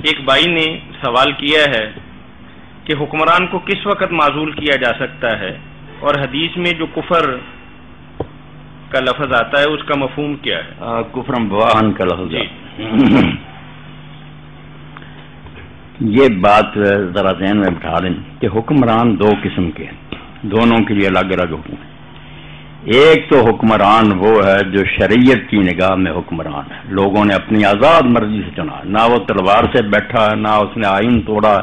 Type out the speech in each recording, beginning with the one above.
ایک بھائی نے سوال کیا ہے کہ حکمران کو کس وقت معزول کیا جا سکتا ہے اور حدیث میں جو کفر کا لفظ آتا ہے اس کا مفہوم کیا ہے؟ کفرم بواہن کا لفظ جی یہ بات ذرا ذہن میں بٹھا دیں کہ حکمران دو قسم کے ہیں، دونوں کے لیے الگ الگ حکم ہے۔ ایک تو حکمران وہ ہے جو شریعت کی نگاہ میں حکمران ہے، لوگوں نے اپنی آزاد مرضی سے چنا، نہ وہ تلوار سے بیٹھا ہے، نہ اس نے آئین توڑا،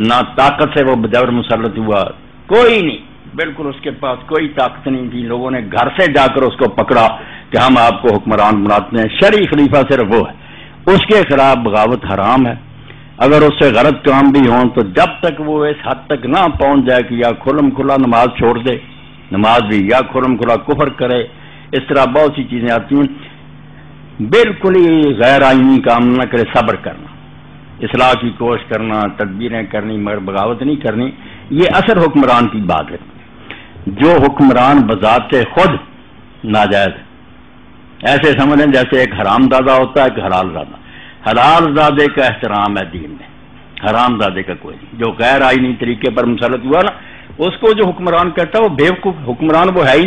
نہ طاقت سے وہ بجبر مسلط ہوا، کوئی نہیں، بالکل اس کے پاس کوئی طاقت نہیں تھی، لوگوں نے گھر سے جا کر اس کو پکڑا کہ ہم آپ کو حکمران بناتے ہیں۔ شرعی خلیفہ صرف وہ ہے، اس کے خلاف بغاوت حرام ہے۔ اگر اس سے غلط کام بھی ہوں تو جب تک وہ اس حد تک نہ پہنچ جائے کہ یا کھلم کھلا نماز چھوڑ دے، نماز بھی، یا کھلم کھلا کفر کرے، اس طرح بہت سی چیزیں آتی ہیں، بالکل ہی غیر آئینی کام نہ کرے، صبر کرنا، اصلاح کی کوشش کرنا، تدبیریں کرنی، مگر بغاوت نہیں کرنی، یہ اصل حکمران کی بات ہے۔ جو حکمران بذات خود ناجائز ہے، ایسے سمجھیں جیسے ایک حرام زادہ ہوتا ہے ایک حلال زادہ۔ حلال زادے کا احترام ہے دین میں، حرام زادے کا کوئی نہیں۔ جو غیر آئینی طریقے پر مسلط ہوا نا، اس کو جو حکمران کہتا ہے وہ بیوقوف حکمران وہ ہے ہی۔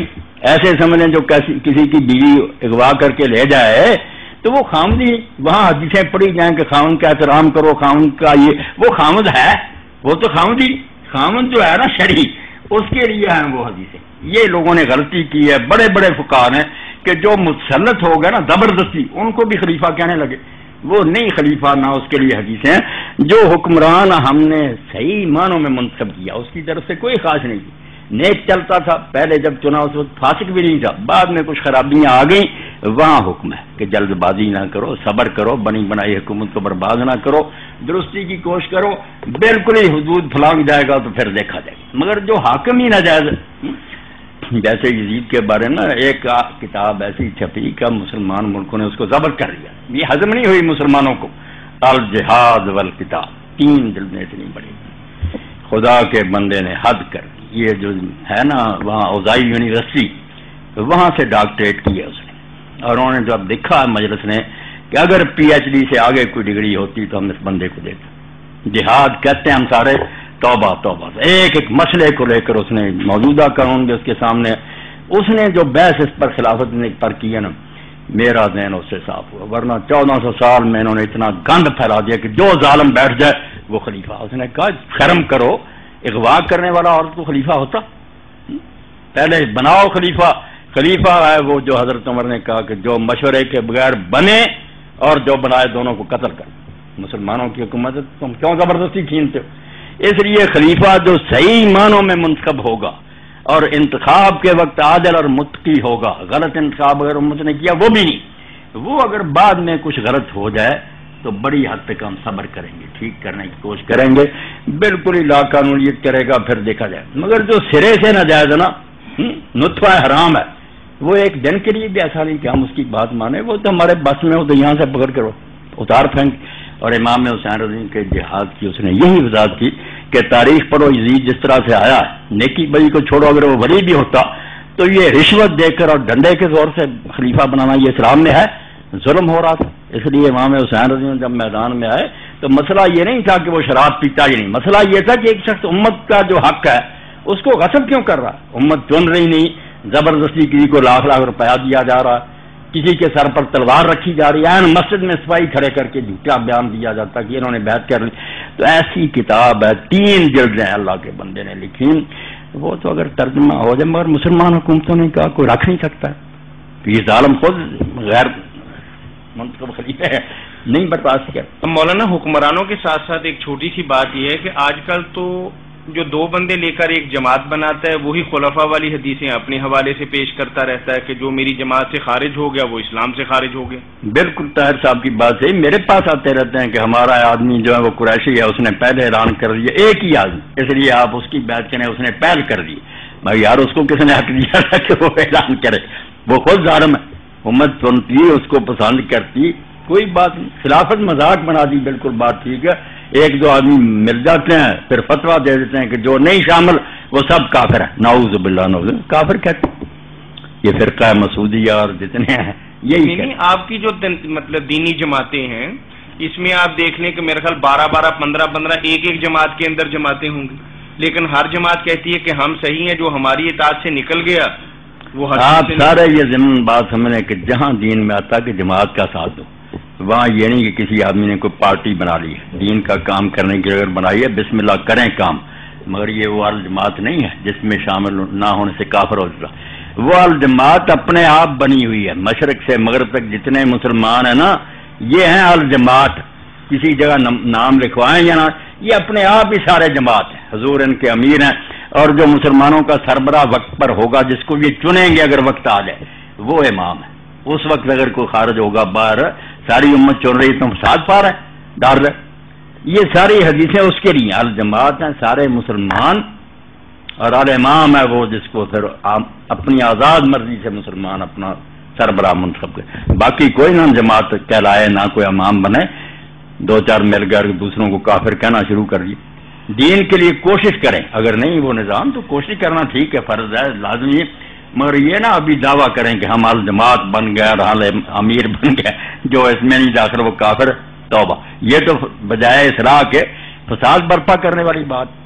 ایسے سمجھیں جو کسی کی بیوی اغوا کر کے لے جائے تو وہ خامد ہی، وہاں حدیثیں پڑھی جائیں کہ خامد کا احترام کرو، خامد کا یہ، وہ خامد ہے، وہ تو خامد ہی، خامد جو ہے نا شرعی، اس کے لیے ہیں وہ حدیثیں۔ یہ لوگوں نے غلطی کی ہے، بڑے بڑے فقہاء ہیں کہ جو مسلط ہو گئے نا زبردستی، ان کو بھی خلیفہ کہنے لگے، وہ نہیں خلیفہ، نہ اس کے لیے حدیثیں۔ جو حکمران ہم نے صحیح معنوں میں منتخب کیا، اس کی طرف سے کوئی خواہش نہیں کی، نیک چلتا تھا، پہلے جب چنا اس وقت فاسق بھی نہیں تھا، بعد میں کچھ خرابیاں آ گئیں، وہاں حکم ہے کہ جلد بازی نہ کرو، صبر کرو، بنی بنائی حکومت کو برباد نہ کرو، درستی کی کوشش کرو، بالکل ہی حدود پھلانگ جائے گا تو پھر دیکھا جائے گا۔ مگر جو حاکم ہی ناجائز، جیسے یزید کے بارے میں ایک کتاب ایسی چھپی کہ مسلمان ملکوں نے اس کو ضبط کر لیا، یہ ہضم نہیں ہوئی مسلمانوں کو، الجہاد والقتال، 3 جلدیں اتنی بڑی، خدا کے بندے نے حد کر دی۔ یہ جو ہے نا وہاں اوزائی یونیورسٹی، وہاں سے ڈاکٹریٹ کی ہے اس نے، اور انہوں نے جب دیکھا مجلس نے کہ اگر پی ایچ ڈی سے آگے کوئی ڈگری ہوتی تو ہم اس بندے کو دیتے۔ جہاد کہتے ہیں ہم سارے، توبہ توبہ، ایک ایک مسئلے کو لے کر اس نے موجودہ قانون کے اس کے سامنے، اس نے جو بحث اس پر خلافت نے پر کی ہے نا، میرا ذہن اس سے صاف ہوا، ورنہ 1400 سال میں انہوں نے اتنا گند پھیلا دیا کہ جو ظالم بیٹھ جائے وہ خلیفہ۔ اس نے کہا شرم کرو، اغوا کرنے والا عورت کو خلیفہ ہوتا؟ پہلے بناؤ خلیفہ، خلیفہ ہے وہ جو حضرت عمر نے کہا کہ جو مشورے کے بغیر بنے اور جو بنائے دونوں کو قتل کر۔ مسلمانوں کی حکومت تم کیوں زبردستی چھینتے ہو؟ اس لیے خلیفہ جو صحیح معنوں میں منتخب ہوگا اور انتخاب کے وقت عادل اور متقی ہوگا، غلط انتخاب اگر امت نے کیا وہ بھی نہیں، وہ اگر بعد میں کچھ غلط ہو جائے تو بڑی حد تک ہم صبر کریں گے، ٹھیک کرنے کی کوشش کریں گے، بالکل ہی لا قانونیت کرے گا پھر دیکھا جائے۔ مگر جو سرے سے ناجائز ہے نا، نطفہ حرام ہے، وہ ایک دن کے لیے بھی ایسا نہیں کہ ہم اس کی بات مانیں، وہ تو ہمارے بس میں ہو تو یہاں سے پکڑ کر اتار پھینک۔ اور امام حسین رضی کے جہاد کی اس نے یہی وضاحت کی کہ تاریخ پڑھو، یزید جس طرح سے آیا ہے، نیکی بڑی کو چھوڑو، اگر وہ ولی بھی ہوتا تو یہ رشوت دے کر اور ڈنڈے کے زور سے خلیفہ بنانا یہ اسلام میں ہے، ظلم ہو رہا تھا۔ اس لیے امام حسین رضی جب میدان میں آئے تو مسئلہ یہ نہیں تھا کہ وہ شراب پیتا ہی نہیں، مسئلہ یہ تھا کہ ایک شخص امت کا جو حق ہے اس کو غصب کیوں کر رہا ہے؟ امت چن رہی نہیں، زبردستی کسی کو لاکھ لاکھ روپیہ دیا جا رہا ہے، کسی کے سر پر تلوار رکھی جا رہی ہے، مسجد میں سپاہی کھڑے کر کے جھوٹا بیان دیا جاتا کہ انہوں نے بیعت کر لی۔ تو ایسی کتاب ہے، 3 جلدیں اللہ کے بندے نے لکھی، وہ تو اگر ترجمہ ہو جائے، مگر مسلمان حکومتوں نے کہا کوئی رکھ نہیں سکتا ہے، یہ ظالم خود غیر منتخب خلیفہ ہے، نہیں برداشت کیا۔ مولانا حکمرانوں کے ساتھ ساتھ ایک چھوٹی سی بات یہ ہے کہ آج کل تو جو 2 بندے لے کر ایک جماعت بناتا ہے وہی خلفاء والی حدیثیں اپنے حوالے سے پیش کرتا رہتا ہے کہ جو میری جماعت سے خارج ہو گیا وہ اسلام سے خارج ہو گیا۔ بالکل طاہر صاحب کی بات ہے، میرے پاس آتے رہتے ہیں کہ ہمارا آدمی جو ہے وہ قریشی ہے، اس نے پہلے اعلان کر دیا، ایک ہی آدمی، اس لیے آپ اس کی بات کریں، اس نے پہل کر دی۔ بھائی یار اس کو کس نے حق دیا تھا کہ وہ اعلان کرے؟ وہ خود ظالم ہے، امت سنتی، اس کو پسند کرتی، کوئی بات نہیں، خلافت مذاق بنا دی، بالکل بات ٹھیک ہے۔ 1-2 آدمی مل جاتے ہیں پھر فتویٰ دے دیتے ہیں کہ جو نہیں شامل وہ سب کافر ہیں، نعوذ باللہ، نعوذ باللہ، کافر کہتے ہیں۔ یہ فرقہ مسعودیہ اور جتنے ہیں یہی نہیں، آپ کی جو مطلب دینی جماعتیں ہیں اس میں آپ دیکھ لیں کہ میرے خیال 12 15 ایک جماعت کے اندر جماعتیں ہوں گی، لیکن ہر جماعت کہتی ہے کہ ہم صحیح ہیں، جو ہماری اطاعت سے نکل گیا وہ آپ سارے یہ ضمن بات سمجھیں کہ جہاں دین میں آتا کہ جماعت کا ساتھ دو، وہاں یہ نہیں کہ کسی آدمی نے کوئی پارٹی بنا لی ہے، دین کا کام کرنے کی اگر بنائی ہے بسم اللہ کریں کام، مگر یہ وہ الجماعت نہیں ہے جس میں شامل نہ ہونے سے کافر ہو جاتا۔ وہ الجماعت اپنے آپ بنی ہوئی ہے، مشرق سے مغرب تک جتنے مسلمان ہیں نا یہ ہیں الجماعت، کسی جگہ نام لکھوائیں یا نہ، یہ اپنے آپ ہی سارے جماعت ہیں، حضور ان کے امیر ہیں، اور جو مسلمانوں کا سربراہ وقت پر ہوگا جس کو یہ چنیں گے اگر وقت آ جائے وہ امام ہے۔ اس وقت اگر کوئی خارج ہوگا باہر، ساری امت چن رہی تو فساد پا رہے ڈر رہے، یہ ساری حدیثیں اس کے لیے الجماعت ہیں سارے مسلمان، اور الامام ہے وہ جس کو پھر اپنی آزاد مرضی سے مسلمان اپنا سربراہ منتخب کرے، باقی کوئی نہ جماعت کہلائے نہ کوئی امام بنے، دو چار مل کر دوسروں کو کافر کہنا شروع کر دیے۔ دین کے لیے کوشش کریں، اگر نہیں وہ نظام تو کوشش کرنا ٹھیک ہے، فرض ہے، لازمی ہے، مگر یہ نہ ابھی دعویٰ کریں کہ ہم الجماعت بن گئے اور امیر بن گئے، جو اس میں نہیں داخل وہ کافر، توبہ، یہ تو بجائے اصلاح کے فساد برپا کرنے والی بات۔